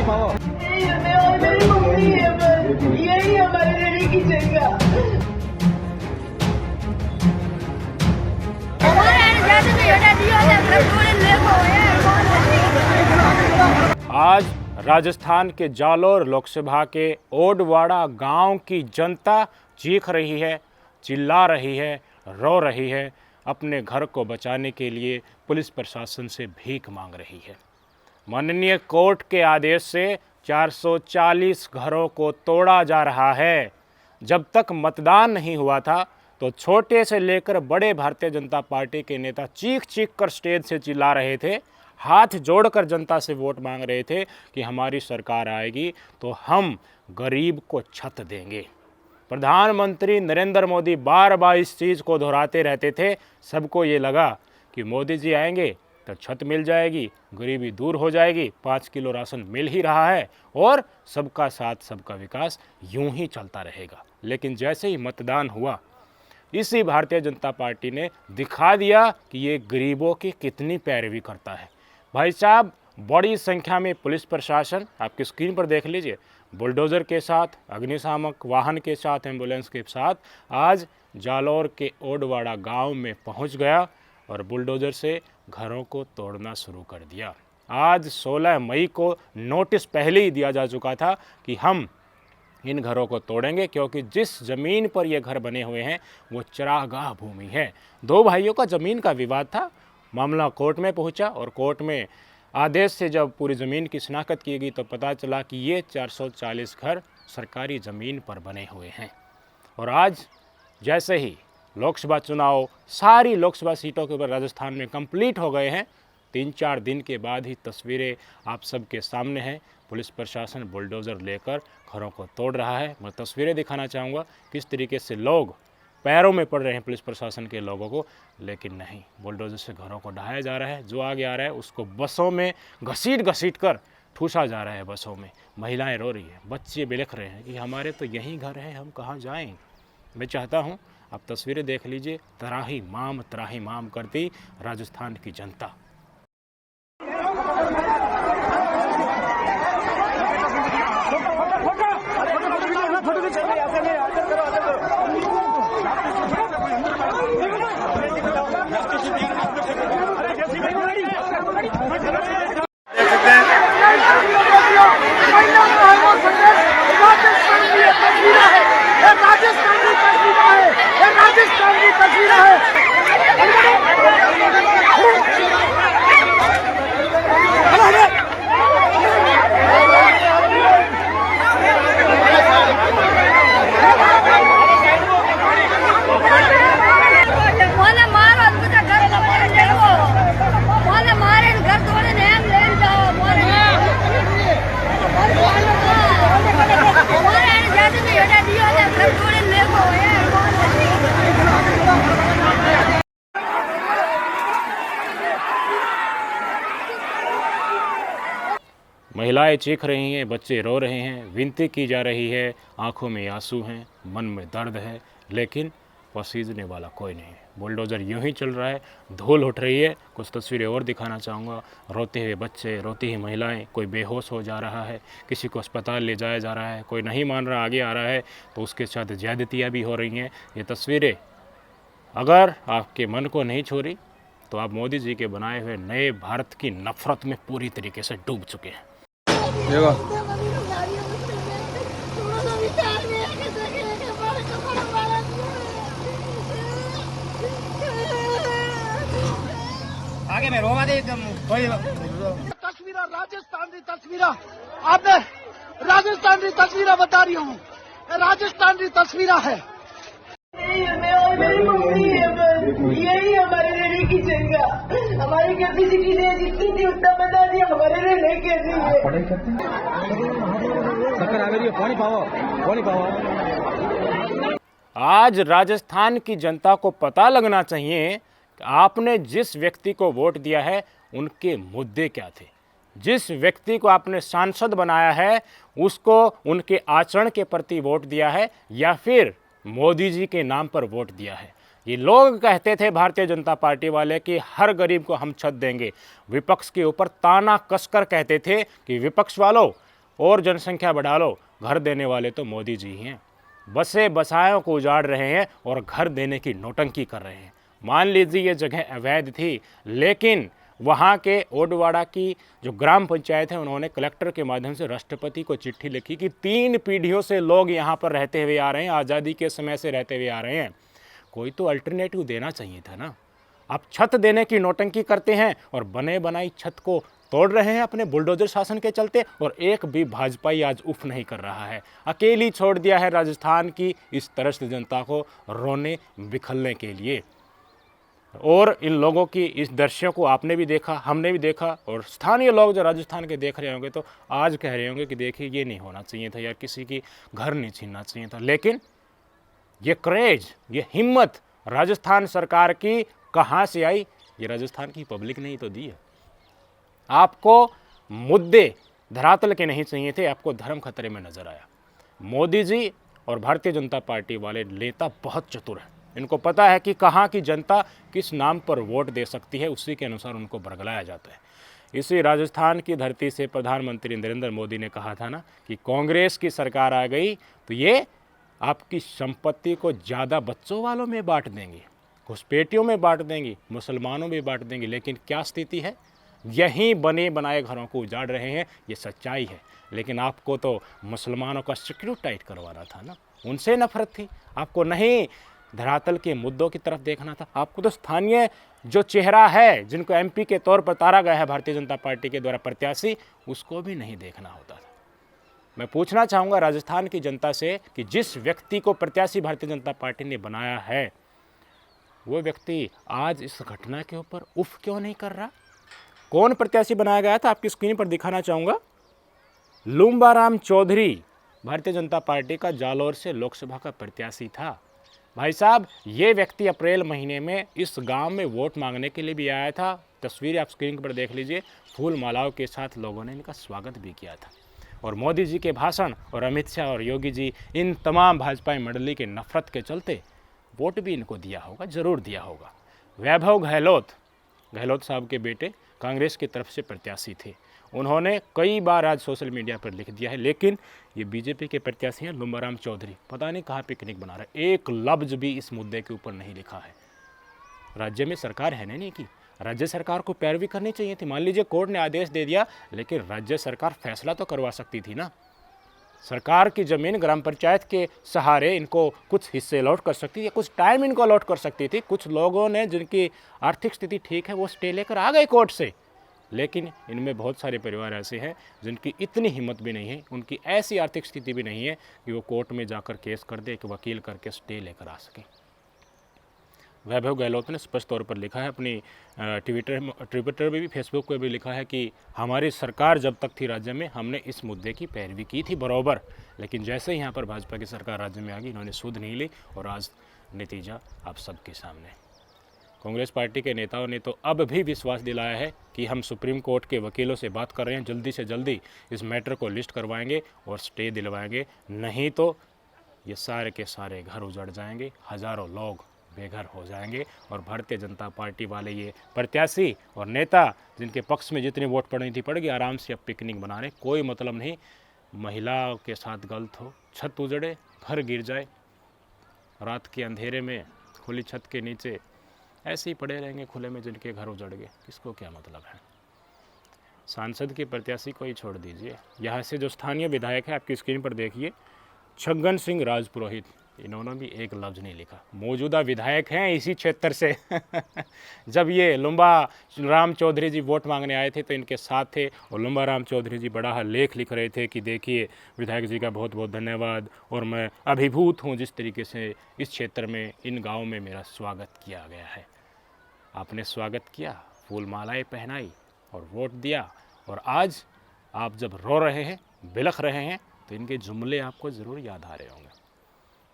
पाओ। यही हमें और मेरी मम्मी है, बस यही हमारे रहने की जगह। आज राजस्थान के जालोर लोकसभा के ओडवाड़ा गांव की जनता चीख रही है, चिल्ला रही है, रो रही है, अपने घर को बचाने के लिए पुलिस प्रशासन से भीख मांग रही है। माननीय कोर्ट के आदेश से 440 घरों को तोड़ा जा रहा है। जब तक मतदान नहीं हुआ था तो छोटे से लेकर बड़े भारतीय जनता पार्टी के नेता चीख चीख कर स्टेज से चिल्ला रहे थे, हाथ जोड़कर जनता से वोट मांग रहे थे कि हमारी सरकार आएगी तो हम गरीब को छत देंगे। प्रधानमंत्री नरेंद्र मोदी बार बार इस चीज़ को दोहराते रहते थे। सबको ये लगा कि मोदी जी आएंगे तो छत मिल जाएगी, गरीबी दूर हो जाएगी, 5 किलो राशन मिल ही रहा है और सबका साथ सबका विकास यूं ही चलता रहेगा। लेकिन जैसे ही मतदान हुआ, इसी भारतीय जनता पार्टी ने दिखा दिया कि ये गरीबों की कितनी पैरवी करता है। भाई साहब, बड़ी संख्या में पुलिस प्रशासन, आपकी स्क्रीन पर देख लीजिए, बुलडोज़र के साथ, अग्निशामक वाहन के साथ, एम्बुलेंस के साथ आज जालौर के ओडवाड़ा गांव में पहुंच गया और बुलडोज़र से घरों को तोड़ना शुरू कर दिया। आज 16 मई को नोटिस पहले ही दिया जा चुका था कि हम इन घरों को तोड़ेंगे, क्योंकि जिस ज़मीन पर ये घर बने हुए हैं वो चरागाह भूमि है। दो भाइयों का ज़मीन का विवाद था, मामला कोर्ट में पहुंचा और कोर्ट में आदेश से जब पूरी ज़मीन की शिनाख्त की गई तो पता चला कि ये 440 घर सरकारी ज़मीन पर बने हुए हैं। और आज जैसे ही लोकसभा चुनाव सारी लोकसभा सीटों के ऊपर राजस्थान में कंप्लीट हो गए हैं, 3-4 दिन के बाद ही तस्वीरें आप सबके सामने हैं। पुलिस प्रशासन बुलडोज़र लेकर घरों को तोड़ रहा है। मैं तस्वीरें दिखाना चाहूँगा किस तरीके से लोग पैरों में पड़ रहे हैं पुलिस प्रशासन के लोगों को, लेकिन नहीं, बुलडोज़र से घरों को ढहाया जा रहा है। जो आगे आ रहा है उसको बसों में घसीट घसीट कर ठूसा जा रहा है। बसों में महिलाएं रो रही हैं, बच्चे बिलख रहे हैं कि हमारे तो यही घर है, हम कहाँ जाएं। मैं चाहता हूँ आप तस्वीरें देख लीजिए, त्राही माम करती राजस्थान की जनता। महिलाएं चीख रही हैं, बच्चे रो रहे हैं, विनती की जा रही है, आंखों में आंसू हैं, मन में दर्द है, लेकिन पसीजने वाला कोई नहीं है। बुलडोज़र यूं ही चल रहा है, धूल उठ रही है। कुछ तस्वीरें और दिखाना चाहूँगा। रोते हुए बच्चे, रोती हुई महिलाएं, कोई बेहोश हो जा रहा है, किसी को अस्पताल ले जाया जा रहा है, कोई नहीं मान रहा, आगे आ रहा है तो उसके साथ ज़्यादतियाँ भी हो रही हैं। ये तस्वीरें अगर आपके मन को नहीं छोड़ी तो आप मोदी जी के बनाए हुए नए भारत की नफरत में पूरी तरीके से डूब चुके हैं। आगे में रोवा दे एकदम कोई तस्वीर राजस्थान की तस्वीर आपने राजस्थान की तस्वीर बता रही हूँ, राजस्थान की तस्वीर है। यही हमें और मेरी मम्मी है, बस यही हमारे रहने की जगह। हमारी कैपेसिटी ने जितनी थी उतना बता दिया, हमारे रहने के लिए। पानी पाओ। आज राजस्थान की जनता को पता लगना चाहिए कि आपने जिस व्यक्ति को वोट दिया है उनके मुद्दे क्या थे। जिस व्यक्ति को आपने सांसद बनाया है उसको उनके आचरण के प्रति वोट दिया है या फिर मोदी जी के नाम पर वोट दिया है। ये लोग कहते थे भारतीय जनता पार्टी वाले कि हर गरीब को हम छत देंगे। विपक्ष के ऊपर ताना कसकर कहते थे कि विपक्ष वालों, और जनसंख्या बढ़ा लो, घर देने वाले तो मोदी जी ही हैं। बसें बसायों को उजाड़ रहे हैं और घर देने की नौटंकी कर रहे हैं। मान लीजिए ये जगह अवैध थी, लेकिन वहाँ के ओडवाड़ा की जो ग्राम पंचायत है उन्होंने कलेक्टर के माध्यम से राष्ट्रपति को चिट्ठी लिखी कि 3 पीढ़ियों से लोग यहाँ पर रहते हुए आ रहे हैं, आज़ादी के समय से रहते हुए आ रहे हैं, कोई तो अल्टरनेटिव देना चाहिए था ना। आप छत देने की नौटंकी करते हैं और बने बनाई छत को तोड़ रहे हैं अपने बुलडोजर शासन के चलते, और एक भी भाजपाई आज उफ नहीं कर रहा है। अकेली छोड़ दिया है राजस्थान की इस तरस जनता को रोने बिखरने के लिए। और इन लोगों की इस दृश्यों को आपने भी देखा, हमने भी देखा, और स्थानीय लोग जो राजस्थान के देख रहे होंगे तो आज कह रहे होंगे कि देखिए ये नहीं होना चाहिए था यार, किसी की घर नहीं छीनना चाहिए था। लेकिन ये क्रेज, ये हिम्मत राजस्थान सरकार की कहाँ से आई? ये राजस्थान की पब्लिक ने ही तो दी है। आपको मुद्दे धरातल के नहीं चाहिए थे, आपको धर्म खतरे में नजर आया। मोदी जी और भारतीय जनता पार्टी वाले नेता बहुत चतुर हैं। इनको पता है कि कहाँ की जनता किस नाम पर वोट दे सकती है, उसी के अनुसार उनको बरगलाया जाता है। इसी राजस्थान की धरती से प्रधानमंत्री नरेंद्र मोदी ने कहा था ना कि कांग्रेस की सरकार आ गई तो ये आपकी संपत्ति को ज़्यादा बच्चों वालों में बांट देंगी, घुसपैठियों में बांट देंगी, मुसलमानों में बांट देंगी। लेकिन क्या स्थिति है? यहीं बने बनाए घरों को उजाड़ रहे हैं, ये सच्चाई है। लेकिन आपको तो मुसलमानों का सिक्योरिटी टाइट करवाना था ना, उनसे नफरत थी। आपको नहीं धरातल के मुद्दों की तरफ देखना था। आपको तो स्थानीय जो चेहरा है, जिनको एमपी के तौर पर तारा गया है भारतीय जनता पार्टी के द्वारा प्रत्याशी, उसको भी नहीं देखना होता था। मैं पूछना चाहूँगा राजस्थान की जनता से कि जिस व्यक्ति को प्रत्याशी भारतीय जनता पार्टी ने बनाया है, वो व्यक्ति आज इस घटना के ऊपर उफ क्यों नहीं कर रहा? कौन प्रत्याशी बनाया गया था? आपकी स्क्रीन पर दिखाना चाहूँगा। लुम्बाराम चौधरी भारतीय जनता पार्टी का जालोर से लोकसभा का प्रत्याशी था। भाई साहब, ये व्यक्ति अप्रैल महीने में इस गांव में वोट मांगने के लिए भी आया था। तस्वीरें आप स्क्रीन पर देख लीजिए। फूल मालाओं के साथ लोगों ने इनका स्वागत भी किया था। और मोदी जी के भाषण और अमित शाह और योगी जी, इन तमाम भाजपाई मंडली के नफरत के चलते वोट भी इनको दिया होगा, ज़रूर दिया होगा। वैभव गहलोत साहब के बेटे कांग्रेस की तरफ से प्रत्याशी थे। उन्होंने कई बार आज सोशल मीडिया पर लिख दिया है, लेकिन ये बीजेपी के प्रत्याशी हैं लुम्बाराम चौधरी, पता नहीं कहाँ पिकनिक बना रहे। एक लफ्ज भी इस मुद्दे के ऊपर नहीं लिखा है। राज्य में सरकार है नहीं की, राज्य सरकार को पैरवी करनी चाहिए थी। मान लीजिए कोर्ट ने आदेश दे दिया, लेकिन राज्य सरकार फैसला तो करवा सकती थी ना। सरकार की ज़मीन ग्राम पंचायत के सहारे इनको कुछ हिस्से लौट कर सकती थी, कुछ टाइम इनको लौट कर सकती थी। कुछ लोगों ने, जिनकी आर्थिक स्थिति ठीक है, वो स्टे लेकर आ गए कोर्ट से। लेकिन इनमें बहुत सारे परिवार ऐसे हैं जिनकी इतनी हिम्मत भी नहीं है, उनकी ऐसी आर्थिक स्थिति भी नहीं है कि वो कोर्ट में जाकर केस कर दे, एक वकील करके स्टे लेकर आ सके। वैभव गहलोत ने स्पष्ट तौर पर लिखा है अपनी ट्विटर में भी, फेसबुक पर भी लिखा है कि हमारी सरकार जब तक थी राज्य में, हमने इस मुद्दे की पैरवी की थी बराबर, लेकिन जैसे ही यहाँ पर भाजपा की सरकार राज्य में आ गई, इन्होंने सुध नहीं ली और आज नतीजा आप सबके सामने। कांग्रेस पार्टी के नेताओं ने तो अब भी विश्वास दिलाया है कि हम सुप्रीम कोर्ट के वकीलों से बात कर रहे हैं, जल्दी से जल्दी इस मैटर को लिस्ट करवाएंगे और स्टे दिलवाएंगे, नहीं तो ये सारे के सारे घर उजड़ जाएंगे, हज़ारों लोग बेघर हो जाएंगे। और भारतीय जनता पार्टी वाले ये प्रत्याशी और नेता, जिनके पक्ष में जितनी वोट पड़नी थी पड़ गई, आराम से अब पिकनिक बना रहे, कोई मतलब नहीं। महिलाओं के साथ गलत हो, छत उजड़े, घर गिर जाए, रात के अंधेरे में खुली छत के नीचे ऐसे ही पड़े रहेंगे खुले में, जिनके घर उजड़ गए, किसको क्या मतलब है? सांसद के प्रत्याशी को ही छोड़ दीजिए, यहाँ से जो स्थानीय विधायक है आपकी स्क्रीन पर देखिए, छगन सिंह राजपुरोहित, इन्होंने भी एक लफ्ज़ नहीं लिखा। मौजूदा विधायक हैं इसी क्षेत्र से जब ये लुम्बाराम चौधरी जी वोट मांगने आए थे तो इनके साथ थे, और लुम्बाराम चौधरी जी बड़ा लेख लिख रहे थे कि देखिए विधायक जी का बहुत बहुत धन्यवाद, और मैं अभिभूत हूँ जिस तरीके से इस क्षेत्र में, इन गाँव में मेरा स्वागत किया गया है। आपने स्वागत किया, फूल मालाएँ पहनाई और वोट दिया, और आज आप जब रो रहे हैं, बिलख रहे हैं, तो इनके जुमले आपको ज़रूर याद आ रहे होंगे।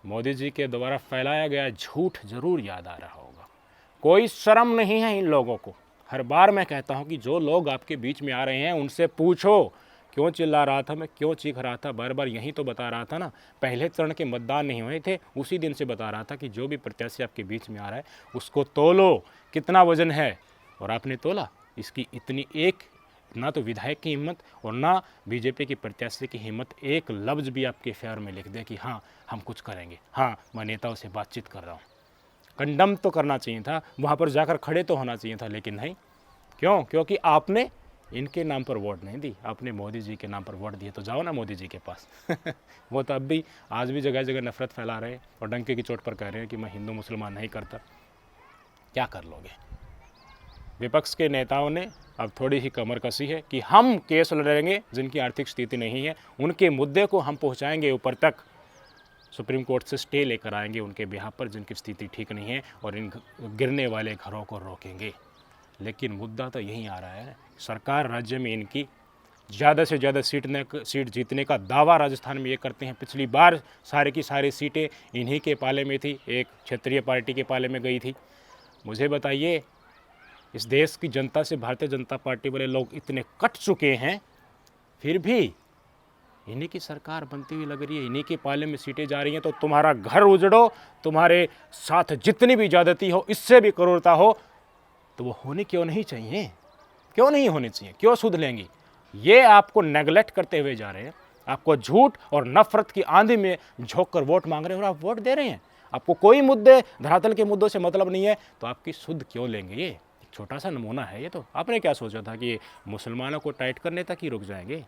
मोदी जी के द्वारा फैलाया गया झूठ ज़रूर याद आ रहा होगा। कोई शर्म नहीं है इन लोगों को। हर बार मैं कहता हूं कि जो लोग आपके बीच में आ रहे हैं उनसे पूछो क्यों चिल्ला रहा था मैं, क्यों चीख रहा था, बार बार यही तो बता रहा था ना। पहले चरण के मतदान नहीं हुए थे, उसी दिन से बता रहा था कि जो भी प्रत्याशी आपके बीच में आ रहा है उसको तोलो, कितना वजन है, और आपने तोला, इसकी इतनी एक ना तो विधायक की हिम्मत और ना बीजेपी की प्रत्याशी की हिम्मत एक लफ्ज़ भी आपके फेवर में लिख दे कि हाँ हम कुछ करेंगे, हाँ मैं नेताओं से बातचीत कर रहा हूँ। कंडम तो करना चाहिए था, वहाँ पर जाकर खड़े तो होना चाहिए था, लेकिन नहीं। क्यों? क्योंकि आपने इनके नाम पर वोट नहीं दी, आपने मोदी जी के नाम पर वोट दिए। तो जाओ ना मोदी जी के पास वो तो अब भी आज भी जगह जगह नफरत फैला रहे हैं और डंके की चोट पर कह रहे हैं कि मैं हिंदू मुसलमान नहीं करता। क्या कर लोगे? विपक्ष के नेताओं ने अब थोड़ी ही कमर कसी है कि हम केस लड़ेंगे, जिनकी आर्थिक स्थिति नहीं है उनके मुद्दे को हम पहुंचाएंगे ऊपर तक, सुप्रीम कोर्ट से स्टे लेकर आएंगे उनके बिहाफ पर जिनकी स्थिति ठीक नहीं है, और इन गिरने वाले घरों को रोकेंगे। लेकिन मुद्दा तो यही आ रहा है, सरकार राज्य में इनकी ज़्यादा से ज़्यादा सीट जीतने का दावा राजस्थान में ये करते हैं। पिछली बार सारी की सारी सीटें इन्हीं के पाले में थी, एक क्षेत्रीय पार्टी के पाले में गई थी। मुझे बताइए, इस देश की जनता से भारतीय जनता पार्टी वाले लोग इतने कट चुके हैं, फिर भी इन्हीं की सरकार बनती हुई लग रही है, इन्हीं के पाले में सीटें जा रही हैं। तो तुम्हारा घर उजड़ो, तुम्हारे साथ जितनी भी ज़्यादती हो, इससे भी क्रूरता हो, तो वो होनी क्यों नहीं चाहिए? क्यों नहीं होनी चाहिए? क्यों सुध लेंगी? ये आपको नेगलेक्ट करते हुए जा रहे हैं, आपको झूठ और नफरत की आंधी में झोंक कर वोट मांग रहे हैं और आप वोट दे रहे हैं। आपको कोई मुद्दे, धरातल के मुद्दों से मतलब नहीं है, तो आपकी सुध क्यों लेंगे? ये छोटा सा नमूना है ये। तो आपने क्या सोचा था कि मुसलमानों को टाइट करने तक ही रुक जाएंगे?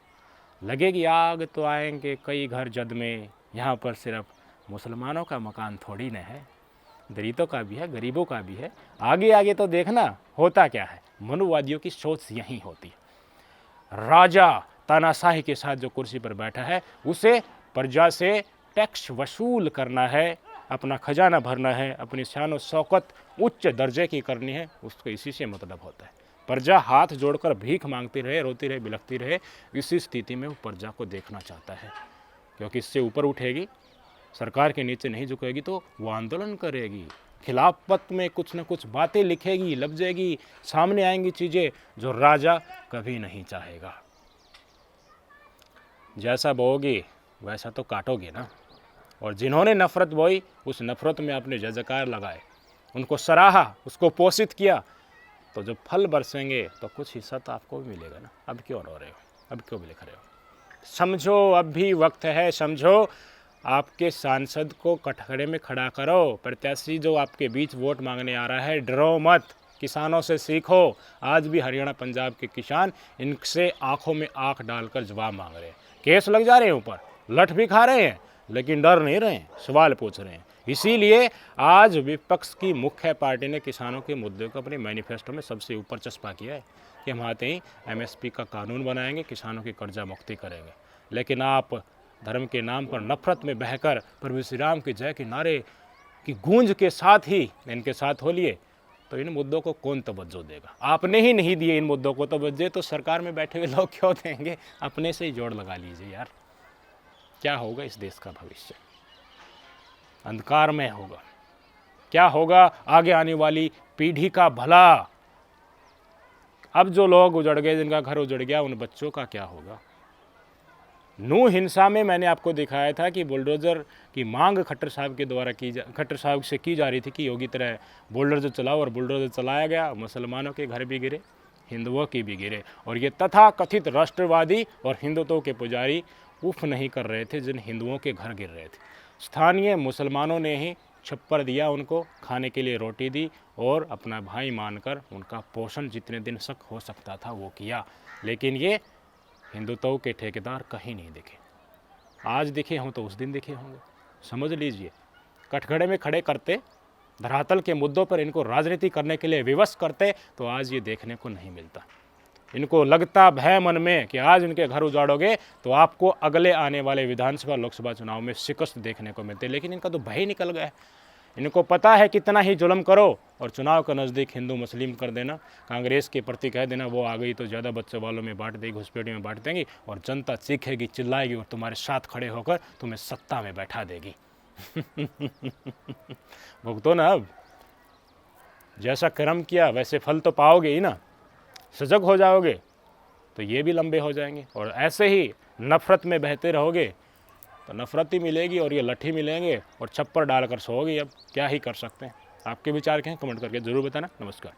लगेगी आग तो आएंगे कई घर जद में, यहाँ पर सिर्फ मुसलमानों का मकान थोड़ी न है, दलितों का भी है, गरीबों का भी है। आगे आगे तो देखना होता क्या है। मनुवादियों की सोच यही होती है। राजा तानाशाही के साथ जो कुर्सी पर बैठा है, उसे प्रजा से टैक्स वसूल करना है, अपना खजाना भरना है, अपनी शान और शौकत उच्च दर्जे की करनी है, उसको इसी से मतलब होता है। प्रजा हाथ जोड़कर भीख मांगती रहे, रोती रहे, बिलखती रहे, इसी स्थिति में वो प्रजा को देखना चाहता है। क्योंकि इससे ऊपर उठेगी, सरकार के नीचे नहीं झुकेगी, तो वो आंदोलन करेगी, खिलाफत में कुछ न कुछ बातें लिखेगी, लफ्जेगी, सामने आएंगी चीज़ें जो राजा कभी नहीं चाहेगा। जैसा बोओगे वैसा तो काटोगे ना। और जिन्होंने नफरत बोई, उस नफरत में आपने जयजयकार लगाए, उनको सराहा, उसको पोषित किया, तो जब फल बरसेंगे तो कुछ हिस्सा तो आपको भी मिलेगा ना। अब क्यों रो रहे हो? अब क्यों लिख रहे हो? समझो, अब भी वक्त है, समझो। आपके सांसद को कटघरे में खड़ा करो। प्रत्याशी जो आपके बीच वोट मांगने आ रहा है, डरो मत, किसानों से सीखो। आज भी हरियाणा पंजाब के किसान इनसे आंखों में आंख डालकर जवाब मांग रहे हैं। केस लग जा रहे हैं ऊपर, लठ भी खा रहे हैं, लेकिन डर नहीं रहे हैं, सवाल पूछ रहे हैं। इसीलिए आज विपक्ष की मुख्य पार्टी ने किसानों के मुद्दे को अपने मैनिफेस्टो में सबसे ऊपर चस्पा किया है कि हम आते ही MSP का कानून बनाएंगे, किसानों की कर्जा मुक्ति करेंगे। लेकिन आप धर्म के नाम पर नफरत में बहकर प्रभु श्री राम की जय के नारे की गूंज के साथ ही इनके साथ हो लिए, तो इन मुद्दों को कौन तवज्जो देगा? आपने ही नहीं दिए इन मुद्दों को तवज्जो, तो सरकार में बैठे हुए लोग क्यों देंगे? अपने से ही जोड़ लगा लीजिए यार। क्या होगा इस देश का भविष्य? अंधकार में होगा। क्या होगा आगे आने वाली पीढ़ी का भला? अब जो लोग उजड़ गए, जिनका घर उजड़ गया, उन बच्चों का क्या होगा? नूह हिंसा में मैंने आपको दिखाया था कि बुलडोज़र की मांग खट्टर साहब के द्वारा खट्टर साहब से की जा रही थी कि योगी तरह बुलडोज़र चलाओ, और बुलडोज़र चलाया गया। मुसलमानों के घर भी गिरे, हिंदुओं की भी गिरे, और ये तथाकथित राष्ट्रवादी और हिंदुत्व के पुजारी उफ नहीं कर रहे थे जिन हिंदुओं के घर गिर रहे थे। स्थानीय मुसलमानों ने ही छप्पर दिया, उनको खाने के लिए रोटी दी, और अपना भाई मानकर उनका पोषण जितने दिन तक हो सकता था वो किया। लेकिन ये हिंदुत्व के ठेकेदार कहीं नहीं दिखे। आज दिखे हों तो उस दिन दिखे होंगे। समझ लीजिए, कटघरे में खड़े करते, धरातल के मुद्दों पर इनको राजनीति करने के लिए विवश करते, तो आज ये देखने को नहीं मिलता। इनको लगता भय मन में कि आज इनके घर उजाड़ोगे तो आपको अगले आने वाले विधानसभा लोकसभा चुनाव में शिकस्त देखने को मिलते, लेकिन इनका तो भय निकल गया है। इनको पता है कितना ही जुल्म करो और चुनाव का नज़दीक हिंदू मुस्लिम कर देना, कांग्रेस के प्रति कह देना वो आ गई तो ज़्यादा बच्चों वालों में बांट देगी, घुसपैठियों में बांट देंगी, और जनता चीखेगी, चिल्लाएगी और तुम्हारे साथ खड़े होकर तुम्हें सत्ता में बैठा देगी। भुगतो ना, अब जैसा कर्म किया वैसे फल तो पाओगे ही ना। सजग हो जाओगे तो ये भी लंबे हो जाएंगे, और ऐसे ही नफ़रत में बहते रहोगे तो नफ़रत ही मिलेगी और ये लठी मिलेंगे और छप्पर डालकर सोओगे। अब क्या ही कर सकते हैं? आपके विचार क्या हैं? कमेंट करके ज़रूर बताना। नमस्कार।